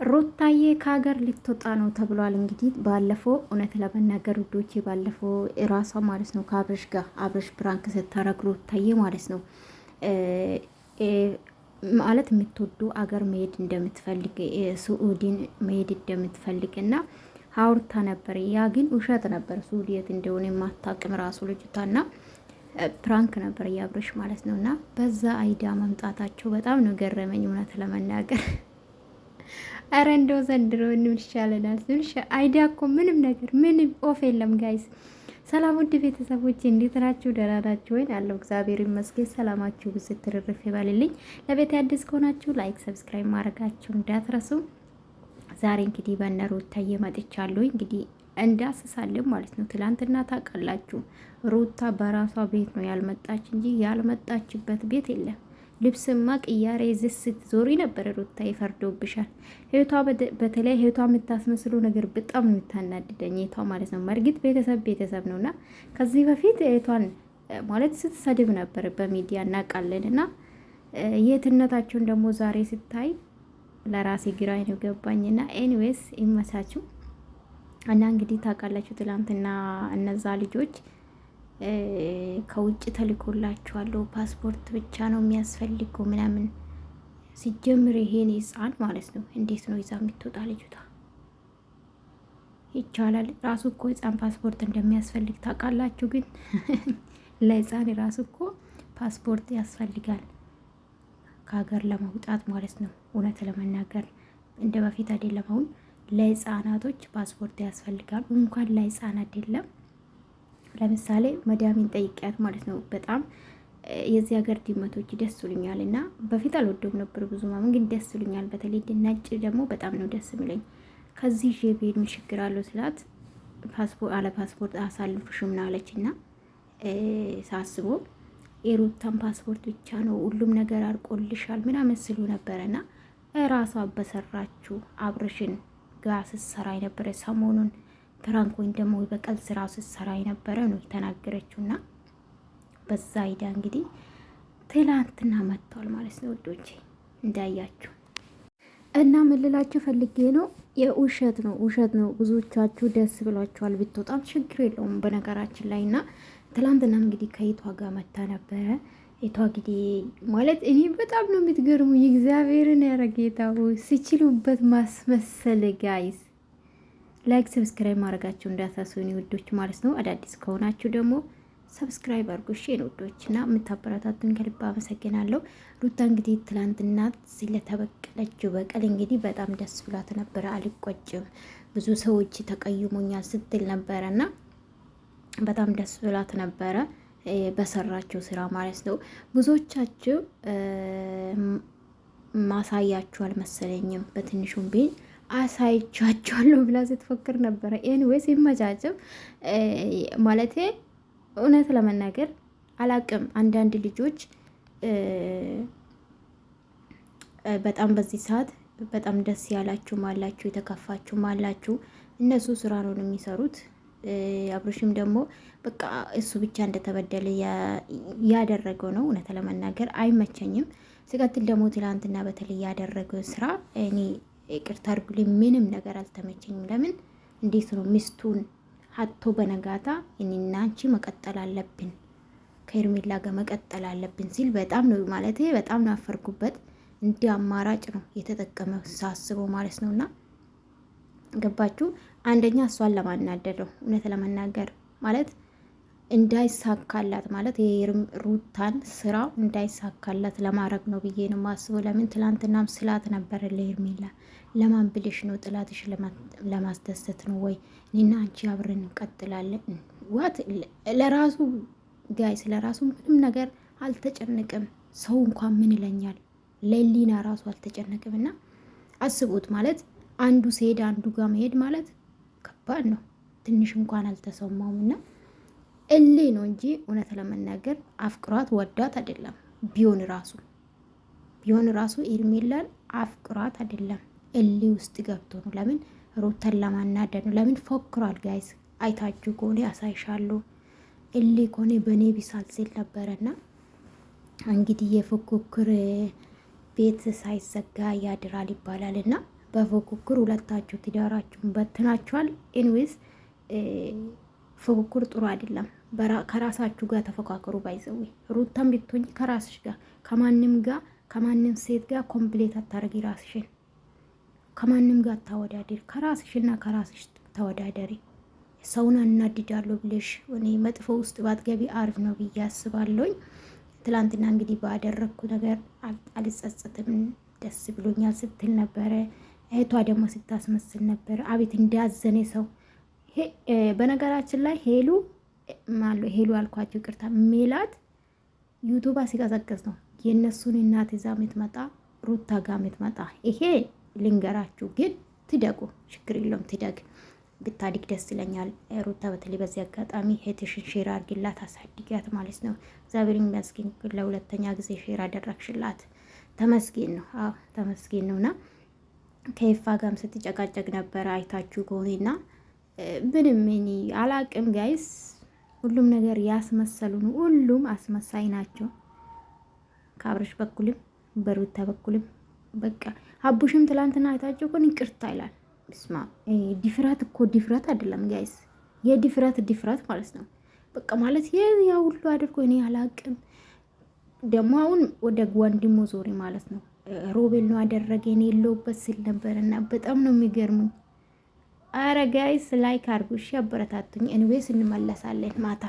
ሩታዬ ከሀገር ልትወጣ ነው ተብሏል። እንግዲህ ባለፈው እውነት ለመናገር ውዶቼ ባለፈው ራሷ ማለት ነው ከአብረሽ ጋር አብረሽ ፕራንክ ስታረግ ሩታዬ ማለት ነው ማለት የምትወዱ አገር መሄድ እንደምትፈልግ ስዑዲን መሄድ እንደምትፈልግ እና ሀውርታ ነበር። ያ ግን ውሸት ነበር። ስዑዲ የት እንደሆነ የማታውቅም ራሱ ልጅቷና ፕራንክ ነበር እያብረሽ ማለት ነው። እና በዛ አይዳ መምጣታቸው በጣም ነው ገረመኝ እውነት ለመናገር አረ እንደው ዘንድሮ እንምን ይሻለናል? አይዲያ እኮ ምንም ነገር ምንም ኦፍ የለም ጋይስ። ሰላም ውድ ቤተሰቦች እንዴት ናችሁ? ደህና ናችሁ ወይ? አለው እግዚአብሔር ይመስገን። ሰላማችሁ ብዙ ትርርፍ ይበልልኝ። ለቤት አዲስ ከሆናችሁ ላይክ፣ ሰብስክራይብ ማድረጋችሁ እንዳትረሱ። ዛሬ እንግዲህ በእነ ሩታዬ መጥቻለሁ። እንግዲህ እንዳስሳለን ማለት ነው። ትላንትና ታውቃላችሁ ሩታ በራሷ ቤት ነው ያልመጣች እንጂ ያልመጣችበት ቤት የለም። ልብስማ ቅያሬ ዝስ ስትዞሪ ነበር ሩታ። ይፈርዶብሻል። ህይወቷ በተለይ ህይወቷ የምታስመስሉ ነገር በጣም የምታናድደኝ ህይወቷ ማለት ነው። መርግጥ ቤተሰብ ነውና ከዚህ በፊት ህይወቷን ማለት ስትሰድብ ነበር በሚዲያ እናውቃለን። እና የትነታቸውን ደግሞ ዛሬ ስታይ ለራሴ ግራ ነው ገባኝና ኤኒዌይስ ይመሳችሁ። እና እንግዲህ ታውቃላችሁ ትላንትና እነዛ ልጆች ከውጭ ተልኮላችኋለሁ ፓስፖርት ብቻ ነው የሚያስፈልገው ምናምን። ሲጀምር ይሄን ህፃን ማለት ነው እንዴት ነው ይዛ የምትወጣ ልጅቷ? ይቻላል ራሱ እኮ ህፃን ፓስፖርት እንደሚያስፈልግ ታውቃላችሁ። ግን ለህፃን ራሱ እኮ ፓስፖርት ያስፈልጋል ከሀገር ለመውጣት ማለት ነው። እውነት ለመናገር እንደ በፊት አይደለም። አሁን ለህፃናቶች ፓስፖርት ያስፈልጋል። እንኳን ለህፃን አይደለም ለምሳሌ መዳሚን ጠይቂያት ማለት ነው። በጣም የዚህ ሀገር ድመቶች ደስ ይሉኛል እና በፊት አልወደውም ነበር ብዙ ማመን ግን ደስ ይሉኛል። በተለይ ነጭ ደግሞ በጣም ነው ደስ የሚለኝ። ከዚህ ጄቤል ምን ችግር አለው ስላት ፓስፖርት አሳልፉሽም ናለች እና ሳስቦ የሩታን ፓስፖርት ብቻ ነው ሁሉም ነገር አርቆልሻል ምናምን ስሉ ነበረና ራሷ በሰራችሁ አብረሽን ጋር ስትሰራ የነበረ ሰሞኑን ፕራንክ ወይም ደግሞ በቀል ስራ ስትሰራ የነበረ ነው የተናገረችውና በዛ አይዳ እንግዲህ ትላንትና መጥቷል ማለት ነው ውዶቼ እንዳያችሁ። እና ምን ልላችሁ ፈልጌ ነው የውሸት ነው። ብዙዎቻችሁ ደስ ብሏችኋል። ብትወጣም ችግር የለውም በነገራችን ላይ እና ትላንትና እንግዲህ ከይቷ ጋር መታ ነበረ። ይቷ እንግዲህ ማለት እኔ በጣም ነው የምትገርሙ የእግዚአብሔርን ያረጌታው ሲችሉበት ማስመሰል ጋይስ። ላይክ ሰብስክራይብ ማድረጋችሁ እንዳታስቡ ውዶች ማለት ነው። አዳዲስ ከሆናችሁ ደግሞ ሰብስክራይብ አድርጉ እሺ ውዶች። እና የምታበረታቱን ከልብ አመሰግናለሁ። ሩታ እንግዲህ ትላንትና ስለተበቀለችው በቀል እንግዲህ በጣም ደስ ብሏት ነበረ። አልቆጭም ብዙ ሰዎች ተቀይሞኛል ስትል ነበረና በጣም ደስ ብሏት ነበረ በሰራችው ስራ ማለት ነው። ብዙዎቻችሁ ማሳያችሁ አልመሰለኝም በትንሹም ቢል አሳይቻቸዋለሁ ብላ ስትፎክር ነበረ። ኤኒዌይስ ይመቻቸው ማለቴ እውነት ለመናገር አላቅም። አንዳንድ ልጆች በጣም በዚህ ሰዓት በጣም ደስ ያላችሁም አላችሁ፣ የተከፋችሁም አላችሁ። እነሱ ስራ ነው የሚሰሩት። አብርሽም ደግሞ በቃ እሱ ብቻ እንደተበደለ ያደረገው ነው። እውነት ለመናገር አይመቸኝም። ሲቀጥል ደግሞ ትላንትና በተለይ ያደረገው ስራ እኔ ይቅርታ አድርጉልኝ ምንም ነገር አልተመቸኝም። ለምን እንዴት ነው ሚስቱን ሀቶ በነጋታ እኔና አንቺ መቀጠል አለብን ከኤርሜላ ጋር መቀጠል አለብን ሲል በጣም ነው ማለት በጣም ነው አፈርኩበት። እንደ አማራጭ ነው የተጠቀመው ሳስበው ማለት ነውና ገባችሁ? አንደኛ እሷን ለማናደደው እውነት ለመናገር ማለት እንዳይሳካላት ማለት የሩታን ስራ እንዳይሳካላት ለማድረግ ነው ብዬ ነው ማስበው። ለምን ትላንትናም ስላት ነበር ለኤርሜላ ለማን ብልሽ ነው? ጥላትሽ ለማስደሰት ነው ወይ? እኔና አንቺ አብረን እንቀጥላለን ዋት ለራሱ ጋይስ ለራሱ ምንም ነገር አልተጨነቀም። ሰው እንኳን ምን ይለኛል ለሊና ራሱ አልተጨነቀም። እና አስቡት ማለት አንዱ ሲሄድ አንዱ ጋር መሄድ ማለት ከባድ ነው። ትንሽ እንኳን አልተሰማውም እና እሌ ነው እንጂ እውነት ለመናገር አፍቅሯት ወዳት አይደለም። ቢሆን ራሱ ኤርሜላን አፍቅሯት አይደለም እሌ ውስጥ ገብቶ ነው። ለምን ሩታን ለማናደድ ነው። ለምን ፎክሯል ጋይስ አይታችሁ ከሆነ ያሳይሻሉ። እሌ ከሆነ በኔ ቢሳል ሲል ነበረና እንግዲህ የፉክክር ቤት ሳይዘጋ ያድራል ይባላልና በፉክክር ሁለታችሁ ትዳራችሁን በትናችኋል። ኢንዌስ ፉክክር ጥሩ አይደለም። ከራሳችሁ ጋር ተፎካከሩ። ባይዘዊ ሩታም ብትሆኝ ከራስሽ ጋር ከማንም ሴት ጋር ኮምፕሌት አታረጊ። ራስሽን ከማንም ጋር አታወዳደሪ። ከራስሽና ከራስሽ ተወዳደሪ። ሰውን አናድዳለሁ ብለሽ እኔ መጥፎ ውስጥ ባትገቢ አሪፍ ነው ብዬ አስባለሁኝ። ትላንትና እንግዲህ ባደረግኩ ነገር አልጸጸትም፣ ደስ ብሎኛል ስትል ነበረ። እህቷ ደግሞ ስታስመስል ነበረ። አቤት እንዳዘነ ሰው። በነገራችን ላይ ሄሉ አልኳቸው፣ ይቅርታ ሜላት ዩቱባ ሲቀዘቅዝ ነው የእነሱን እናት ይዛ ምትመጣ ሩታ ጋር ምትመጣ። ይሄ ልንገራችሁ ግን ትደጉ፣ ችግር የለውም ትደግ፣ ብታድግ ደስ ይለኛል። ሩታ በተለይ በዚህ አጋጣሚ ሄትሽን ሼር አድርጊላት፣ አሳድጊያት ማለት ነው። እግዚአብሔር ይመስገን ለሁለተኛ ጊዜ ሼር አደረግሽላት፣ ተመስገን ነው። አዎ ተመስገን ነውና ከይፋ ጋርም ስትጨቃጨቅ ነበረ አይታችሁ ከሆነና ምንም እኔ አላቅም ጋይስ፣ ሁሉም ነገር ያስመሰሉ ነው። ሁሉም አስመሳይ ናቸው። ከአብረሽ በኩልም በሩታ በኩልም በቃ አቡሽም ትላንትና አይታችሁ እኮ ይቅርታ ይላል። ስማ ዲፍራት እኮ ዲፍራት አይደለም ጋይስ፣ የዲፍራት ማለት ነው። በቃ ማለት ያ ሁሉ አድርጎ እኔ አላቅም። ደግሞ አሁን ወደ ወንድሙ ዞሪ ማለት ነው። ሮቤል ነው አደረገ እኔ የለውበት ሲል ነበርና በጣም ነው የሚገርሙኝ። አረ ጋይስ ላይክ አርጉ፣ እሺ አበረታቱኝ። ኤኒዌይስ እንመለሳለን ማታ